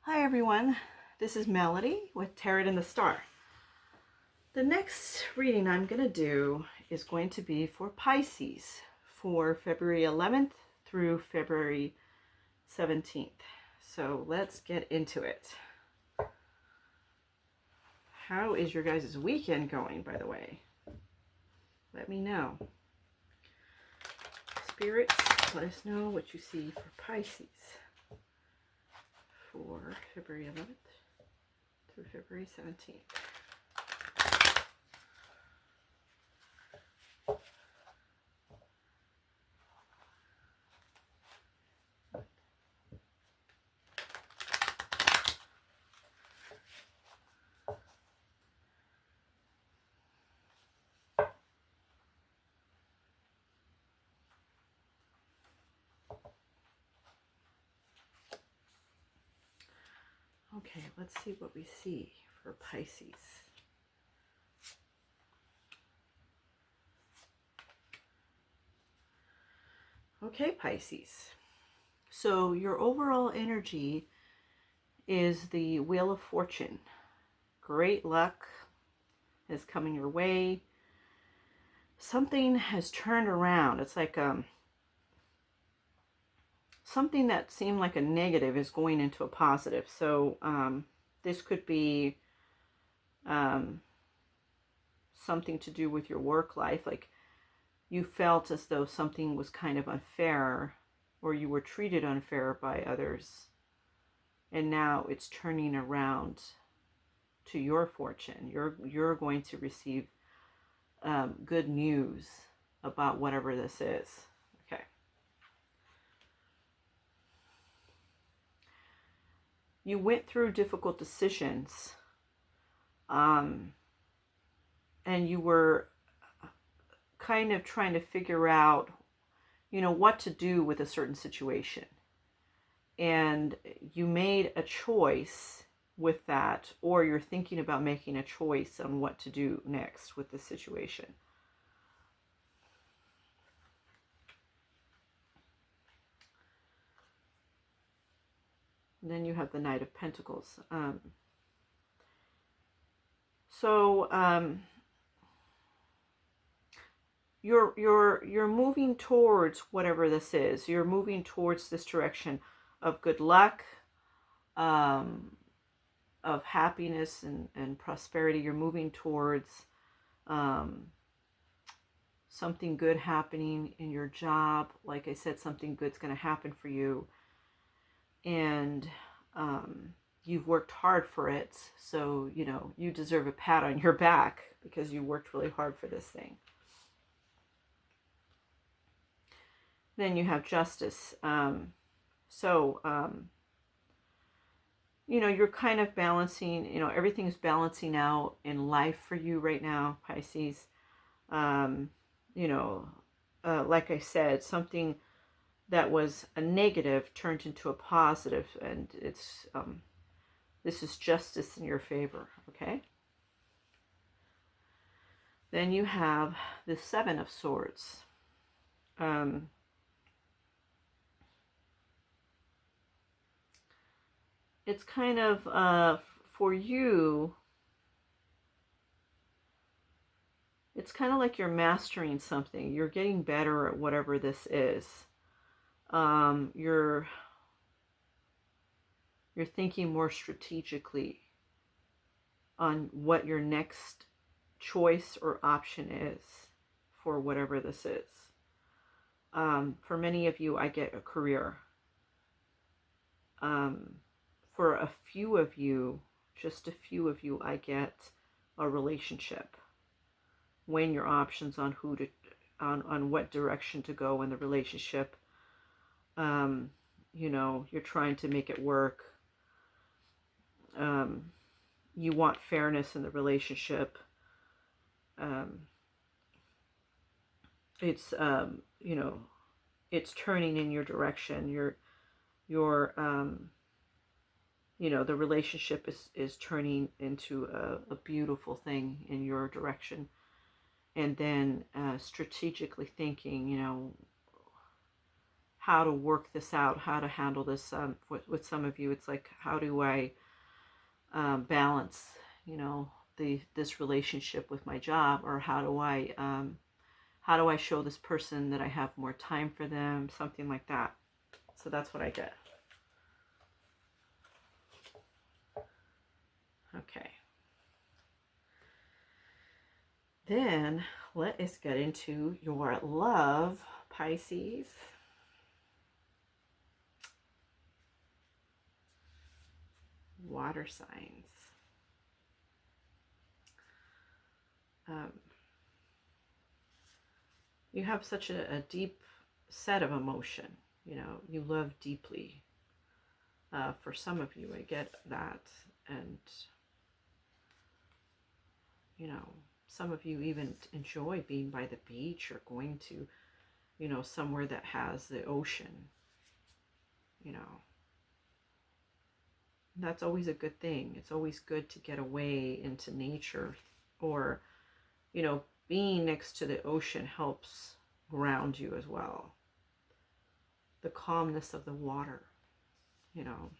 Hi everyone, this is Melody with Tarot and the Star. The next reading I'm going to do is going to be for Pisces for February 11th through February 17th. So let's get into it. How is your guys' weekend going, by the way? Let me know. Spirits, let us know what you see for Pisces for February 11th through February 17th. Okay, let's see what we see for Pisces. Okay, Pisces. So your overall energy is the Wheel of Fortune. Great luck is coming your way. Something has turned around. It's like something that seemed like a negative is going into a positive. So this could be something to do with your work life. Like you felt as though something was kind of unfair or you were treated unfair by others. And now it's turning around to your fortune. You're going to receive good news about whatever this is. Okay. You went through difficult decisions, and you were kind of trying to figure out, what to do with a certain situation. And you made a choice with that, or you're thinking about making a choice on what to do next with the situation. And then you have the Knight of Pentacles. You're moving towards whatever this is. You're moving towards this direction of good luck, of happiness and prosperity. You're moving towards something good happening in your job. Like I said, something good's going to happen for you. And you've worked hard for it. So, you deserve a pat on your back because you worked really hard for this thing. Then you have Justice. You're kind of balancing, everything's balancing out in life for you right now, Pisces. Like I said, something that was a negative turned into a positive, and it's this is justice in your favor, okay? Then you have the Seven of Swords. It's kind of, for you, it's kind of like you're mastering something. You're getting better at whatever this is. You're thinking more strategically on what your next choice or option is for whatever this is. For many of you, I get a career. For a few of you, just a few of you, I get a relationship. Weighing your options on on what direction to go in the relationship. You're trying to make it work. You want fairness in the relationship. It's it's turning in your direction. The relationship is turning into a beautiful thing in your direction. And then strategically thinking, how to work this out, how to handle this. With some of you, it's like, how do I balance, you know, this relationship with my job, or how do I show this person that I have more time for them, something like that. So that's what I get. Okay. Then let us get into your love, Pisces. Water signs. You have such a deep set of emotion. You know, you love deeply. For some of you, I get that. And, you know, some of you even enjoy being by the beach or going to, you know, somewhere that has the ocean. You know, that's always a good thing. It's always good to get away into nature, or, you know, being next to the ocean helps ground you as well. The calmness of the water, you know,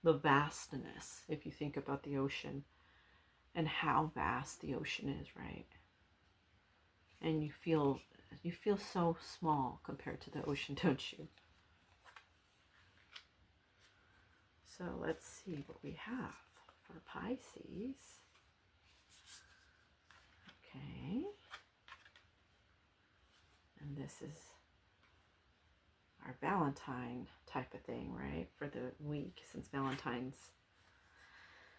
the vastness, if you think about the ocean and how vast the ocean is, right? And you feel so small compared to the ocean, don't you? So let's see what we have for Pisces. Okay. And this is our Valentine type of thing, right? For the week, since Valentine's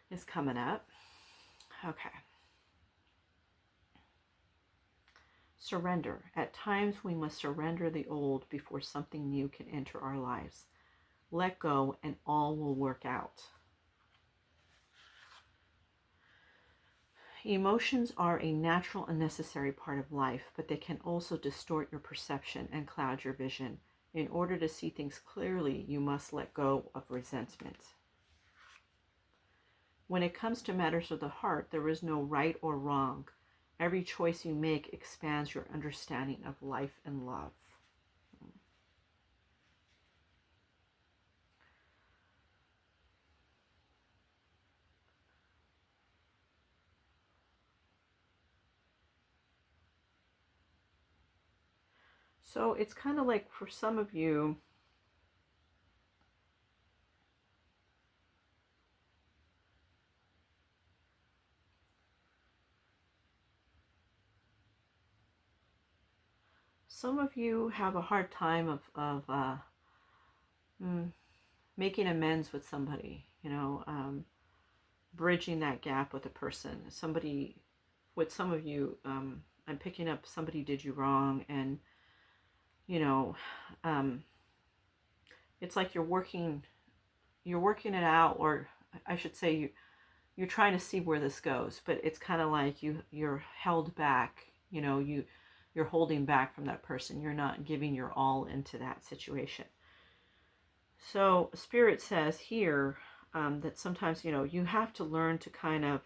is coming up. Okay. Surrender. At times we must surrender the old before something new can enter our lives. Let go and all will work out. Emotions are a natural and necessary part of life, but they can also distort your perception and cloud your vision. In order to see things clearly, you must let go of resentment. When it comes to matters of the heart, there is no right or wrong. Every choice you make expands your understanding of life and love. So it's kind of like, for some of you, have a hard time of making amends with somebody, you know, bridging that gap with a person. Somebody, with some of you, I'm picking up somebody did you wrong, and, you know, it's like you're working it out, or I should say you're trying to see where this goes, but it's kind of like you're held back, you know, you're holding back from that person. You're not giving your all into that situation. So Spirit says here that sometimes, you know, you have to learn to kind of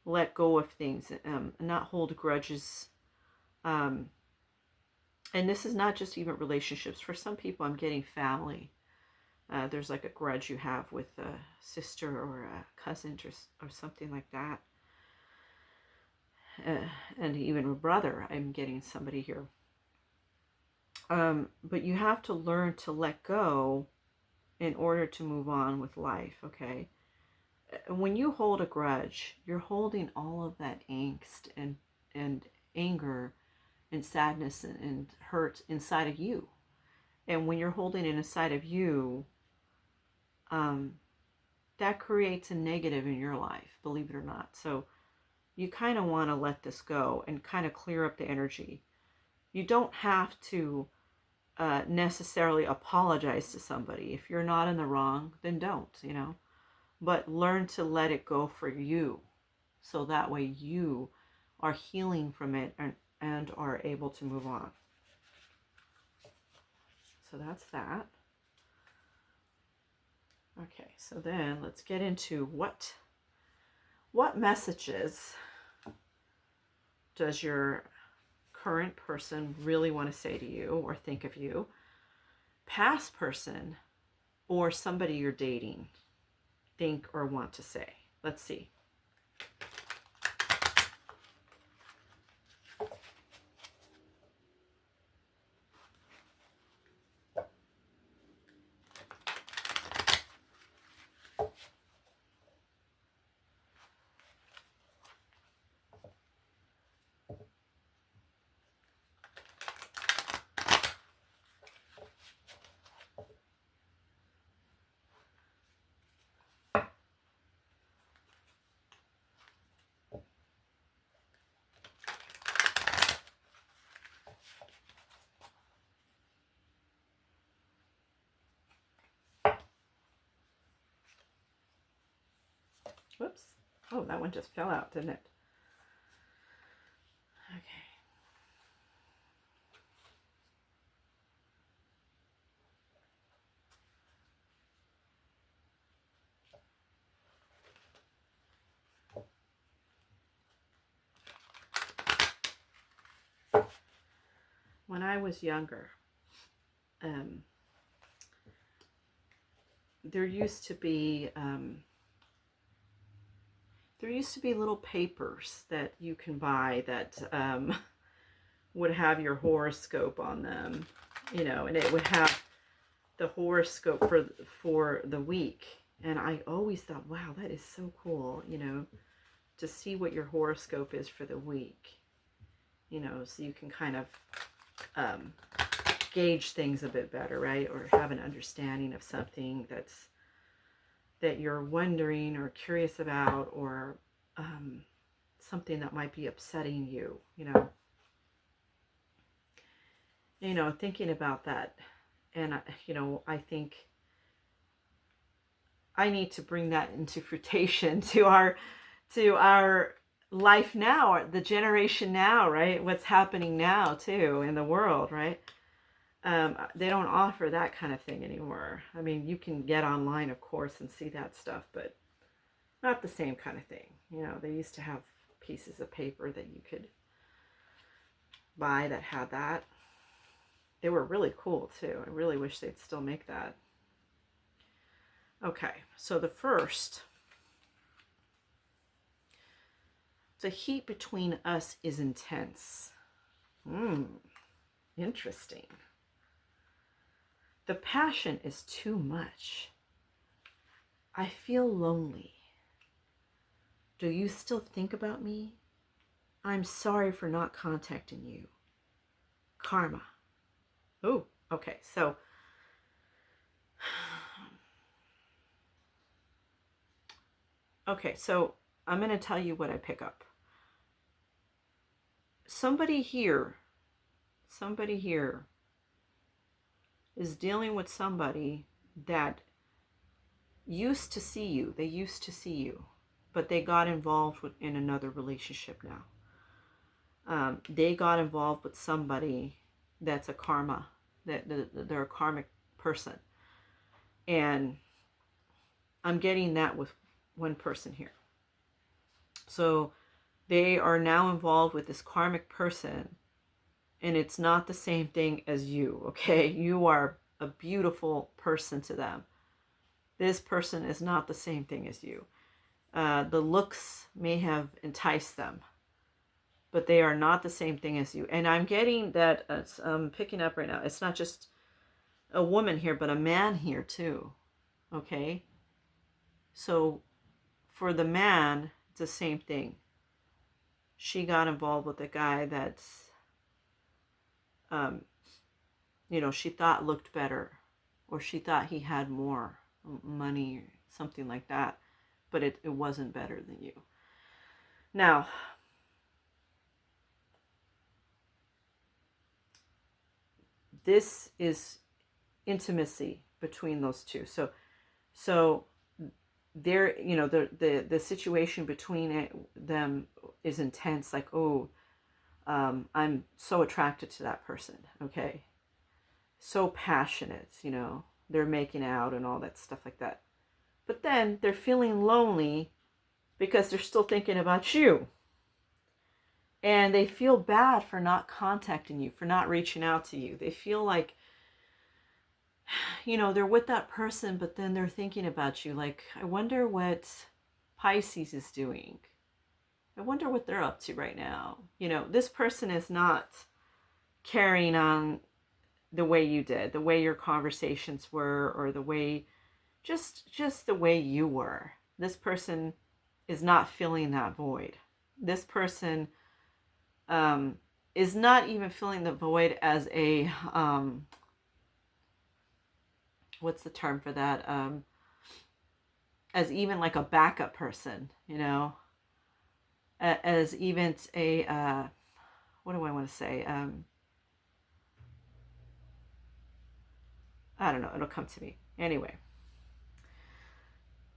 let go of things, not hold grudges. And this is not just even relationships. For some people, I'm getting family. There's like a grudge you have with a sister or a cousin or something like that. And even a brother, I'm getting somebody here. But you have to learn to let go in order to move on with life, okay? When you hold a grudge, you're holding all of that angst and anger and sadness and hurt inside of you. And when you're holding it inside of you, that creates a negative in your life, believe it or not. So you kind of want to let this go and kind of clear up the energy. You don't have to necessarily apologize to somebody. If you're not in the wrong, then don't, you know. But learn to let it go for you, so that way you are healing from it and are able to move on. So that's that. Okay, so then let's get into what messages does your current person really want to say to you or think of you. past person or somebody you're dating think or want to say? Let's see. Whoops. Oh, that one just fell out, didn't it? Okay. When I was younger, there used to be little papers that you can buy that would have your horoscope on them, you know, and it would have the horoscope for the week. And I always thought, wow, that is so cool, you know, to see what your horoscope is for the week, you know, so you can kind of gauge things a bit better, right? Or have an understanding of something that you're wondering or curious about, or something that might be upsetting you, you know, thinking about that. And, you know, I think I need to bring that into fruition to our life now, the generation now, right? What's happening now too in the world, right? They don't offer that kind of thing anymore. I mean, you can get online, of course, and see that stuff, but not the same kind of thing. You know, they used to have pieces of paper that you could buy that had that. They were really cool too. I really wish they'd still make that. Okay, so the first, the heat between us is intense. Interesting. The passion is too much. I feel lonely. Do you still think about me? I'm sorry for not contacting you. Karma. Oh, okay, so I'm going to tell you what I pick up. Somebody here is dealing with somebody that used to see you. They used to see you, but they got involved in another relationship now. They got involved with somebody that's a karma, that they're a karmic person. And I'm getting that with one person here. So they are now involved with this karmic person, and it's not the same thing as you, okay? You are a beautiful person to them. This person is not the same thing as you. The looks may have enticed them, but they are not the same thing as you. And I'm getting that, I'm picking up right now, it's not just a woman here, but a man here too, okay? So for the man, it's the same thing. She got involved with a guy that's, you know, she thought looked better, or she thought he had more money or something like that, but it wasn't better than you. Now, this is intimacy between those two. So there, you know, the situation between them is intense. Like, oh, I'm so attracted to that person. Okay, so passionate. You know, they're making out and all that stuff like that. But then they're feeling lonely because they're still thinking about you. And they feel bad for not contacting you, for not reaching out to you. They feel like they're with that person, but then they're thinking about you. Like, I wonder what Pisces is doing. I wonder what they're up to right now. This person is not carrying on the way you did, the way your conversations were, or the way, just the way you were. This person is not filling that void. This person is not even filling the void as a, what's the term for that? As even like a backup person, as even a, what do I want to say? I don't know. It'll come to me. Anyway,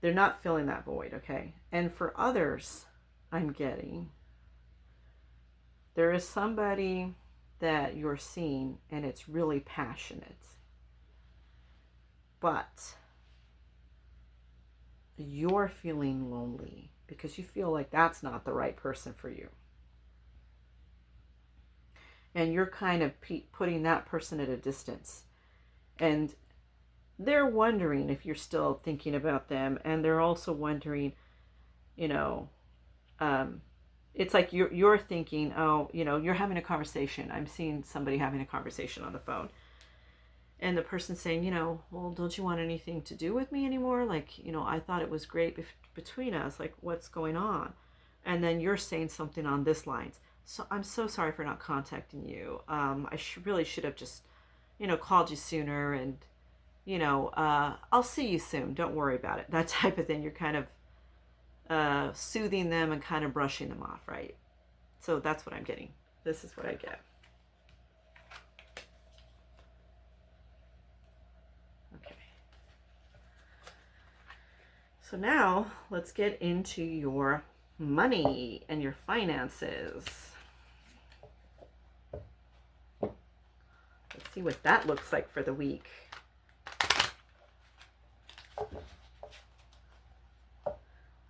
they're not filling that void, okay? And for others, I'm getting, there is somebody that you're seeing and it's really passionate. But you're feeling lonely because you feel like that's not the right person for you. And you're kind of putting that person at a distance. And they're wondering if you're still thinking about them. And they're also wondering, it's like you're thinking, oh, you're having a conversation. I'm seeing somebody having a conversation on the phone. And the person saying, well, don't you want anything to do with me anymore? Like, I thought it was great between us. Like, what's going on? And then you're saying something on this lines. So I'm so sorry for not contacting you. I really should have just, called you sooner. And, I'll see you soon. Don't worry about it. That type of thing. You're kind of soothing them and kind of brushing them off, right? So that's what I'm getting. This is what I get. So now let's get into your money and your finances. Let's see what that looks like for the week.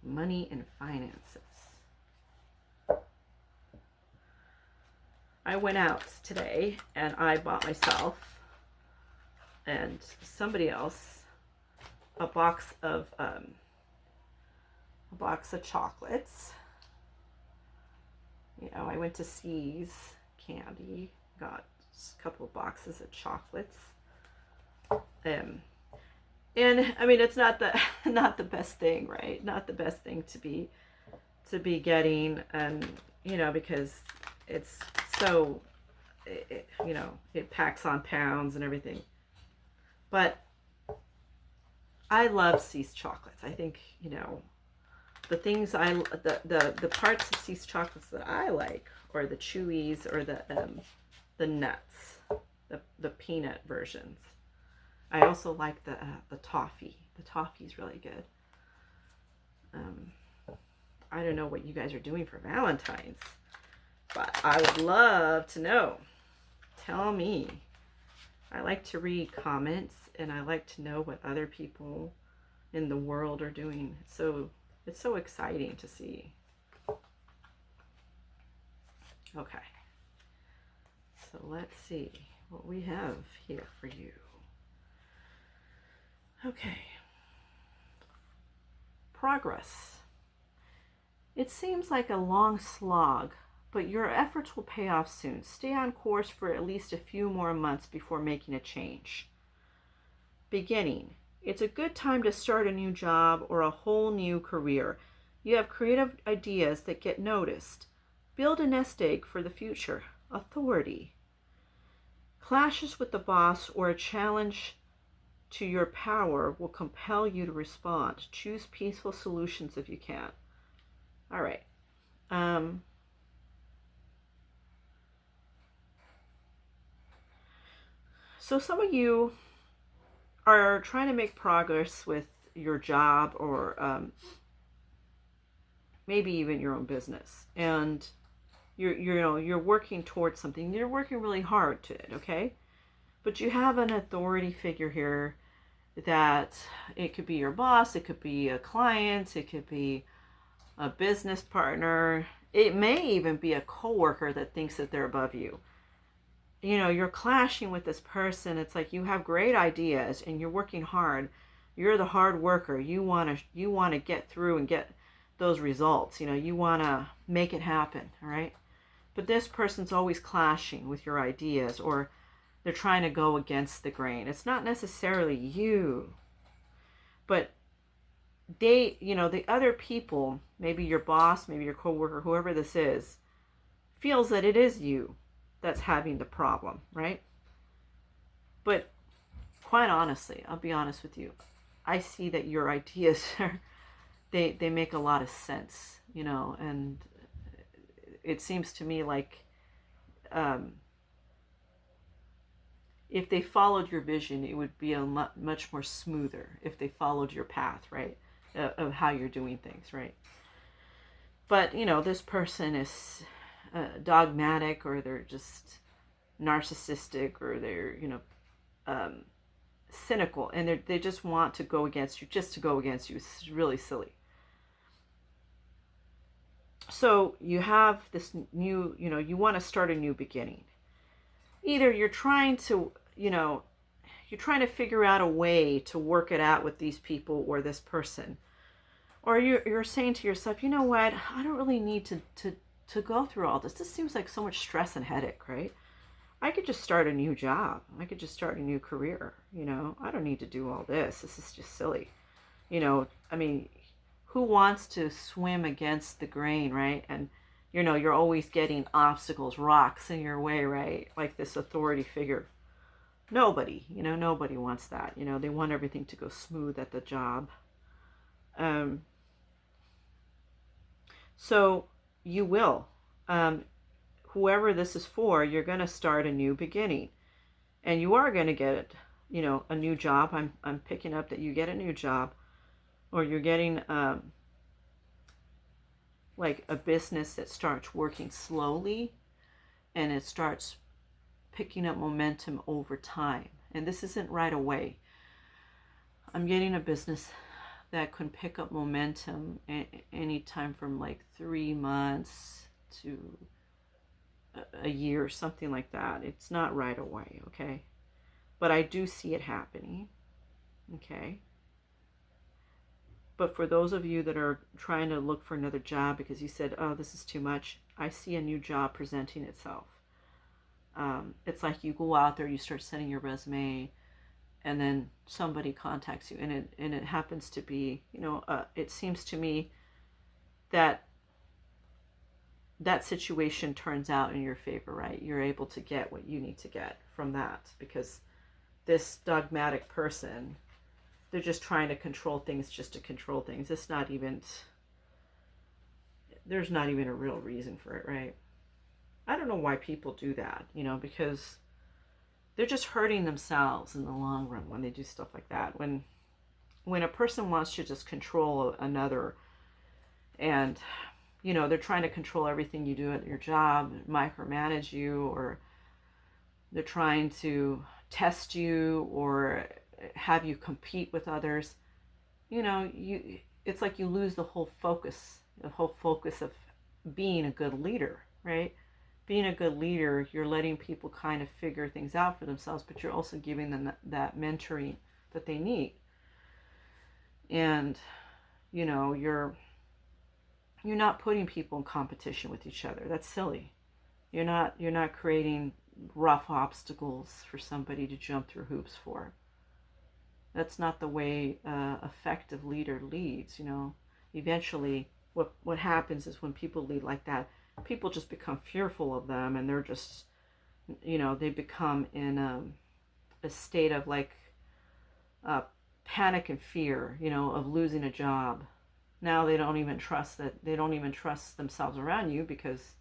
Money and finances. I went out today and I bought myself and somebody else a box of chocolates. I went to C's Candy, got a couple of boxes of chocolates. And I mean, it's not the best thing, right? Not the best thing to be getting, and because it's so, it packs on pounds and everything. But I love C's chocolates. I think, the things the parts of C's chocolates that I like are the chewies or the nuts, the peanut versions. I also like the toffee. The toffee is really good. I don't know what you guys are doing for Valentine's, but I would love to know. Tell me. I like to read comments and I like to know what other people in the world are doing. So it's so exciting to see. Okay. So let's see what we have here for you. Okay. Progress. It seems like a long slog, but your efforts will pay off soon. Stay on course for at least a few more months before making a change. Beginning. It's a good time to start a new job or a whole new career. You have creative ideas that get noticed. Build a nest egg for the future. Authority. Clashes with the boss or a challenge to your power will compel you to respond. Choose peaceful solutions if you can. All right. So some of you are trying to make progress with your job or maybe even your own business, and you're working towards something. You're working really hard to it, okay? But you have an authority figure here that it could be your boss, it could be a client, it could be a business partner. It may even be a coworker that thinks that they're above you. you know, you're clashing with this person. It's like you have great ideas and you're working hard. You're the hard worker. You want to get through and get those results. You know, you want to make it happen, all right? But this person's always clashing with your ideas, or they're trying to go against the grain. It's not necessarily you, but they, you know, the other people, maybe your boss, maybe your coworker, whoever this is, feels that it is you that's having the problem, right? But quite honestly, I'll be honest with you, I see that your ideas are, they make a lot of sense, you know, and it seems to me like um, if they followed your vision, it would be a much more smoother if they followed your path, right? Of how you're doing things, right? But, you know, this person is dogmatic, or they're just narcissistic, or they're, you know, um, cynical, and they just want to go against you just to go against you. It's really silly. So you have this new, you know, you want to start a new beginning. Either you're trying to, you know, you're trying to figure out a way to work it out with these people or this person. Or you're saying to yourself, you know what, I don't really need to go through all this. This seems like so much stress and headache, right? I could just start a new job. I could just start a new career, you know. I don't need to do all this. This is just silly. You know, I mean, who wants to swim against the grain, right? And, you know, you're always getting obstacles, rocks in your way, right? Like this authority figure. Nobody, you know, nobody wants that. You know, they want everything to go smooth at the job. So you will. Whoever this is for, you're going to start a new beginning. And you are going to get, you know, a new job. I'm picking up that you get a new job. Or you're getting like a business that starts working slowly, and it starts picking up momentum over time. And this isn't right away. I'm getting a business that can pick up momentum anytime from like 3 months to a year, something like that. It's not right away, okay? But I do see it happening, okay? But for those of you that are trying to look for another job because you said, oh, this is too much, I see a new job presenting itself. It's like you go out there, you start sending your resume, and then somebody contacts you, and it happens to be, you know, it seems to me that that situation turns out in your favor, right? You're able to get what you need to get from that, because this dogmatic person, they're just trying to control things just to control things. It's not even, there's not even a real reason for it, right? I don't know why people do that, you know, because they're just hurting themselves in the long run when they do stuff like that. When a person wants to just control another, and, you know, they're trying to control everything you do at your job, micromanage you, or they're trying to test you or have you compete with others, you know, it's like you lose the whole focus of being a good leader, right? Being a good leader, you're letting people kind of figure things out for themselves, but you're also giving them that mentoring that they need. And, you know, you're not putting people in competition with each other. That's silly. You're not creating rough obstacles for somebody to jump through hoops for. That's not the way an effective leader leads, you know. Eventually, what happens is when people lead like that, people just become fearful of them, and they're just, you know, they become in a state of like panic and fear, you know, of losing a job. Now they don't even trust themselves around you, because,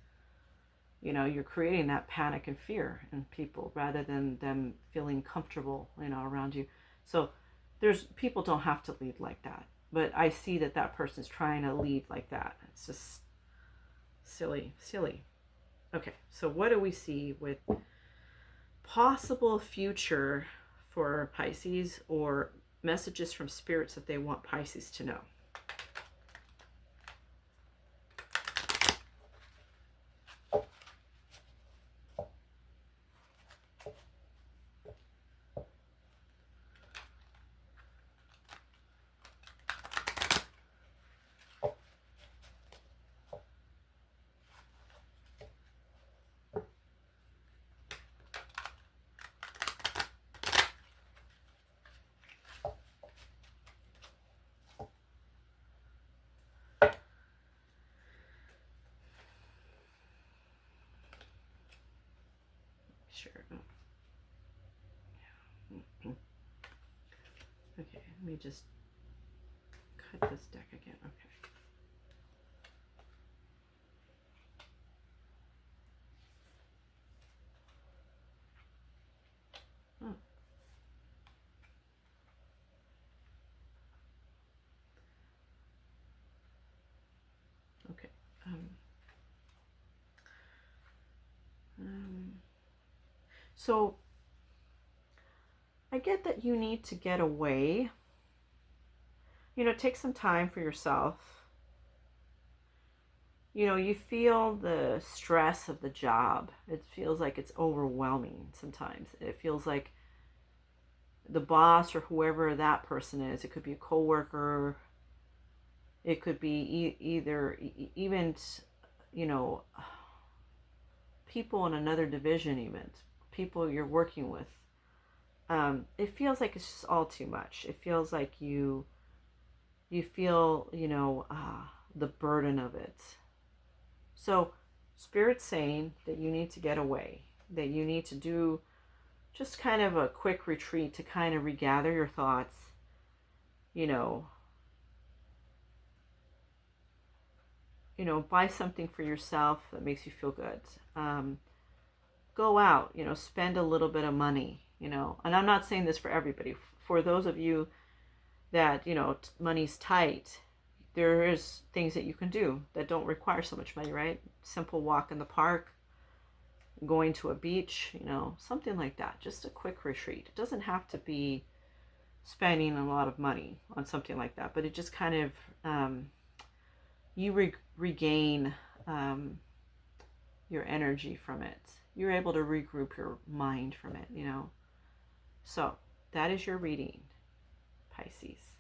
you know, you're creating that panic and fear in people rather than them feeling comfortable, you know, around you. So people don't have to lead like that, but I see that person's trying to lead like that. It's just silly. Okay, so what do we see with possible future for Pisces, or messages from spirits that they want Pisces to know? Let me just cut this deck again. Okay. Oh. Okay. So I get that you need to get away. Take some time for yourself. You feel the stress of the job. It feels like it's overwhelming sometimes. It feels like the boss or whoever that person is, it could be a coworker, it could be either even, you know, people in another division, even people you're working with. It feels like it's just all too much. It feels like you feel, the burden of it. So Spirit's saying that you need to get away, that you need to do just kind of a quick retreat to kind of regather your thoughts, you know, buy something for yourself that makes you feel good. Go out, spend a little bit of money, and I'm not saying this for everybody. For those of you that, money's tight, there is things that you can do that don't require so much money, right? Simple walk in the park, going to a beach, something like that. Just a quick retreat. It doesn't have to be spending a lot of money on something like that, but it just kind of, you regain your energy from it. You're able to regroup your mind from it, So that is your reading, Pisces.